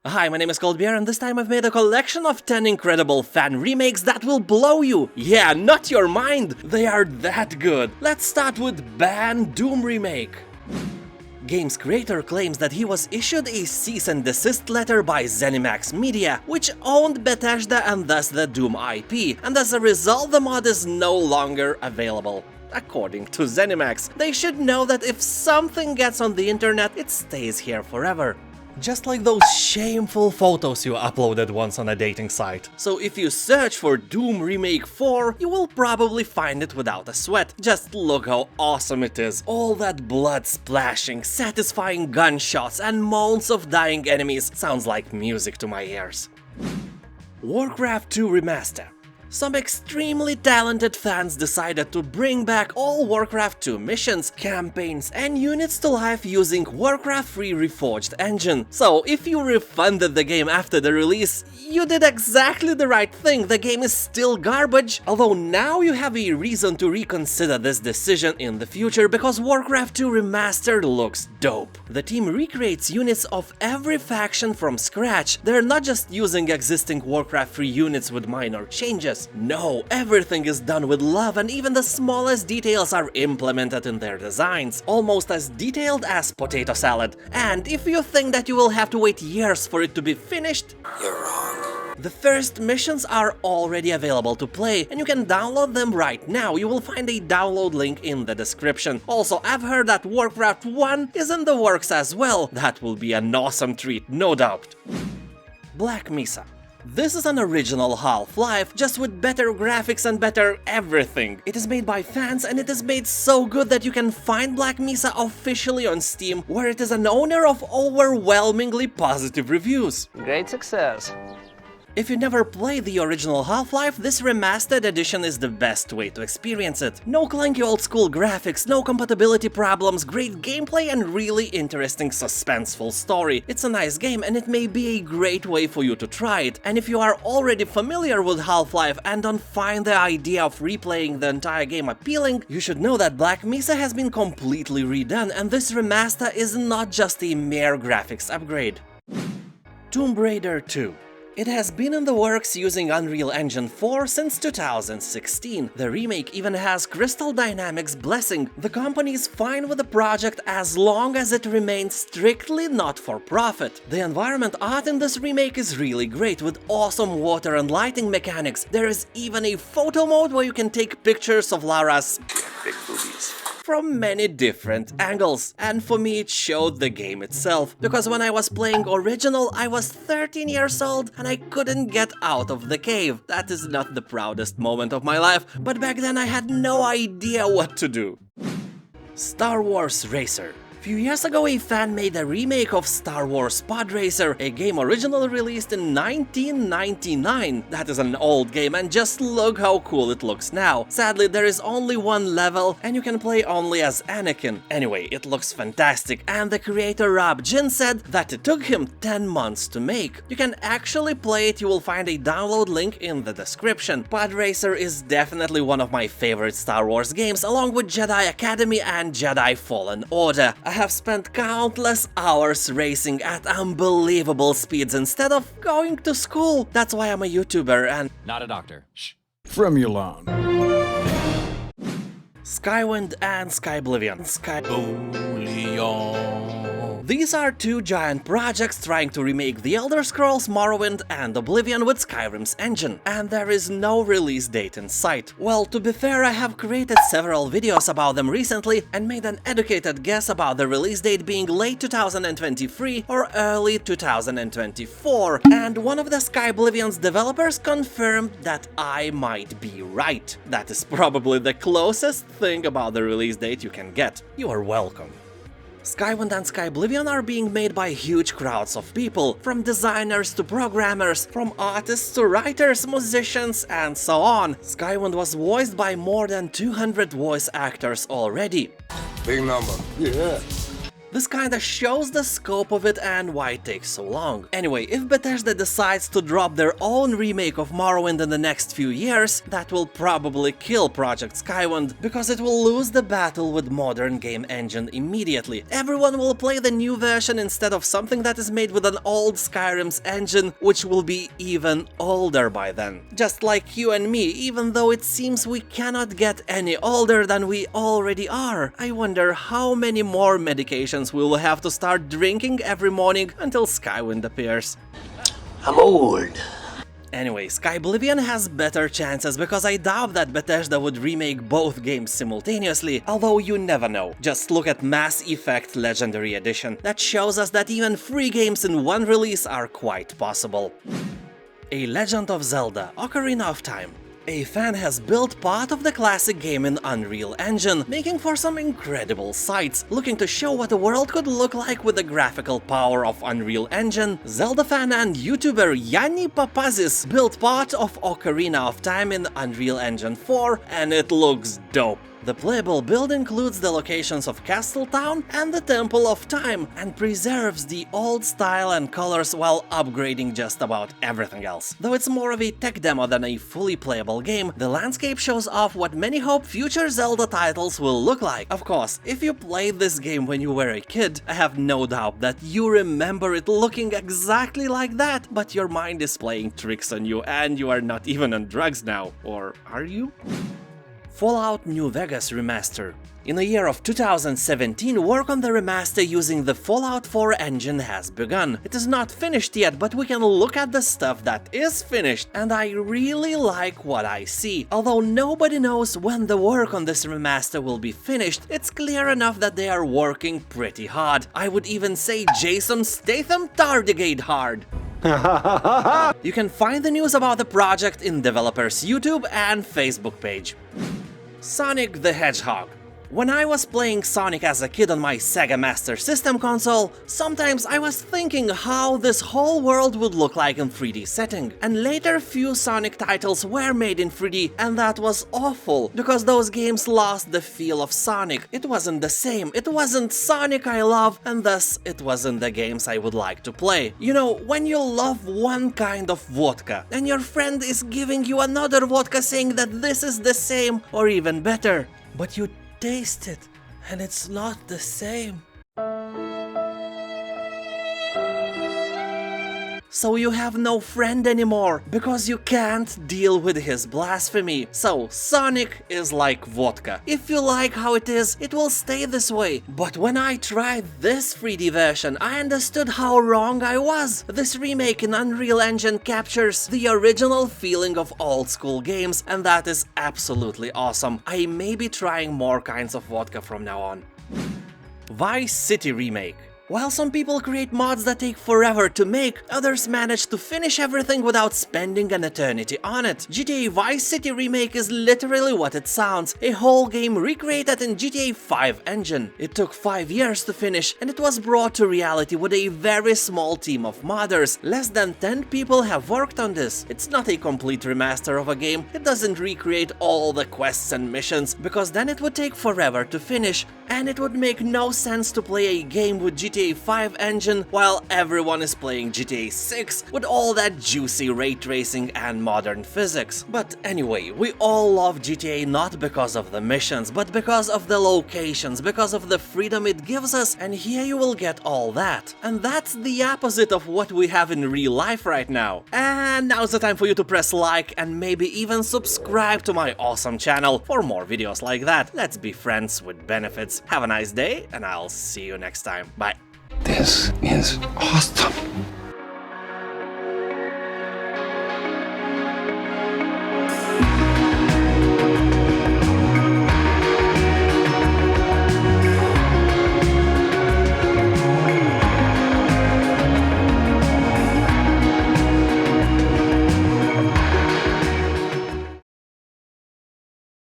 Hi, my name is Coldbeer, and this time I've made a collection of 10 incredible fan remakes that will blow you. Yeah, not your mind. They are that good. Let's start with Ban Doom Remake. Game's creator claims that he was issued a cease and desist letter by ZeniMax Media, which owned Bethesda and thus the Doom IP, and as a result the mod is no longer available. According to ZeniMax, they should know that if something gets on the internet, it stays here forever. Just like those shameful photos you uploaded once on a dating site. So if you search for Doom Remake 4, you will probably find it without a sweat. Just look how awesome it is. All that blood splashing, satisfying gunshots, and moans of dying enemies sounds like music to my ears. Warcraft 2 Remaster. Some extremely talented fans decided to bring back all Warcraft 2 missions, campaigns, and units to life using Warcraft 3 Reforged engine. So if you refunded the game after the release, you did exactly the right thing. The game is still garbage, although now you have a reason to reconsider this decision in the future because Warcraft 2 Remastered looks dope. The team recreates units of every faction from scratch. They're not just using existing Warcraft 3 units with minor changes. No, everything is done with love and even the smallest details are implemented in their designs, almost as detailed as potato salad. And if you think that you will have to wait years for it to be finished, you're wrong. The first missions are already available to play, and you can download them right now. You will find a download link in the description. Also, I've heard that Warcraft 1 is in the works as well. That will be an awesome treat, no doubt. Black Mesa. This is an original Half-Life, just with better graphics and better everything. It is made by fans and it is made so good that you can find Black Mesa officially on Steam, where it is an owner of overwhelmingly positive reviews. Great success. If you never played the original Half-Life, this remastered edition is the best way to experience it. No clunky old-school graphics, no compatibility problems, great gameplay and really interesting suspenseful story. It's a nice game and it may be a great way for you to try it. And if you are already familiar with Half-Life and don't find the idea of replaying the entire game appealing, you should know that Black Mesa has been completely redone and this remaster is not just a mere graphics upgrade. Tomb Raider 2. It has been in the works using Unreal Engine 4 since 2016. The remake even has Crystal Dynamics' blessing. The company is fine with the project as long as it remains strictly not for profit. The environment art in this remake is really great, with awesome water and lighting mechanics. There is even a photo mode where you can take pictures of Lara's big boobies from many different angles, and for me it showed the game itself, because when I was playing original I was 13 years old and I couldn't get out of the cave. That is not the proudest moment of my life, but back then I had no idea what to do. Star Wars Racer. A few years ago, a fan made a remake of Star Wars Pod Racer, a game originally released in 1999. That is an old game, and just look how cool it looks now. Sadly, there is only one level, and you can play only as Anakin. Anyway, it looks fantastic, and the creator Rob Jin said that it took him 10 months to make. You can actually play it, you will find a download link in the description. Pod Racer is definitely one of my favorite Star Wars games, along with Jedi Academy and Jedi Fallen Order. I have spent countless hours racing at unbelievable speeds instead of going to school. That's why I'm a YouTuber and not a doctor. Shh. From your lawn. Skywind and Skyblivion. These are two giant projects trying to remake The Elder Scrolls Morrowind and Oblivion with Skyrim's engine, and there is no release date in sight. Well, to be fair, I have created several videos about them recently and made an educated guess about the release date being late 2023 or early 2024, and one of the Skyblivion's developers confirmed that I might be right. That is probably the closest thing about the release date you can get. You are welcome. Skywind and Skyblivion are being made by huge crowds of people, from designers to programmers, from artists to writers, musicians, and so on. Skywind was voiced by more than 200 voice actors already. Big number. Yeah. This kinda shows the scope of it and why it takes so long. Anyway, if Bethesda decides to drop their own remake of Morrowind in the next few years, that will probably kill Project Skyward, because it will lose the battle with modern game engine immediately. Everyone will play the new version instead of something that is made with an old Skyrim's engine, which will be even older by then. Just like you and me, even though it seems we cannot get any older than we already are. I wonder how many more medications we will have to start drinking every morning until Skywind appears. I'm old. Anyway, Skyblivion has better chances because I doubt that Bethesda would remake both games simultaneously, although you never know. Just look at Mass Effect Legendary Edition. That shows us that even 3 games in one release are quite possible. A Legend of Zelda: Ocarina of Time. A fan has built part of the classic game in Unreal Engine, making for some incredible sights. Looking to show what the world could look like with the graphical power of Unreal Engine, Zelda fan and YouTuber Yanni Papazis built part of Ocarina of Time in Unreal Engine 4, and it looks dope. The playable build includes the locations of Castletown and the Temple of Time, and preserves the old style and colors while upgrading just about everything else. Though it's more of a tech demo than a fully playable game, the landscape shows off what many hope future Zelda titles will look like. Of course, if you played this game when you were a kid, I have no doubt that you remember it looking exactly like that, but your mind is playing tricks on you and you are not even on drugs now, or are you? Fallout New Vegas Remaster. In the year of 2017, work on the remaster using the Fallout 4 engine has begun. It is not finished yet, but we can look at the stuff that is finished, and I really like what I see. Although nobody knows when the work on this remaster will be finished, it's clear enough that they are working pretty hard. I would even say Jason Statham tardigate hard. You can find the news about the project in developers' YouTube and Facebook page. Sonic the Hedgehog. When I was playing Sonic as a kid on my Sega Master System console, sometimes I was thinking how this whole world would look like in 3D setting. And later few Sonic titles were made in 3D, and that was awful, because those games lost the feel of Sonic. It wasn't the same, it wasn't Sonic I love, and thus it wasn't the games I would like to play. You know, when you love one kind of vodka, and your friend is giving you another vodka saying that this is the same or even better, but you taste it, and it's not the same. So you have no friend anymore, because you can't deal with his blasphemy. So Sonic is like vodka. If you like how it is, it will stay this way. But when I tried this 3D version, I understood how wrong I was. This remake in Unreal Engine captures the original feeling of old school games, and that is absolutely awesome. I may be trying more kinds of vodka from now on. Vice City Remake. While some people create mods that take forever to make, others manage to finish everything without spending an eternity on it. GTA Vice City Remake is literally what it sounds, a whole game recreated in GTA 5 engine. It took 5 years to finish, and it was brought to reality with a very small team of modders. Less than 10 people have worked on this. It's not a complete remaster of a game, it doesn't recreate all the quests and missions, because then it would take forever to finish, and it would make no sense to play a game with GTA 5 engine while everyone is playing GTA 6 with all that juicy ray tracing and modern physics. But anyway, we all love GTA not because of the missions, but because of the locations, because of the freedom it gives us, and here you will get all that. And that's the opposite of what we have in real life right now. And now's the time for you to press like and maybe even subscribe to my awesome channel for more videos like that. Let's be friends with benefits. Have a nice day, and I'll see you next time. Bye. This is awesome.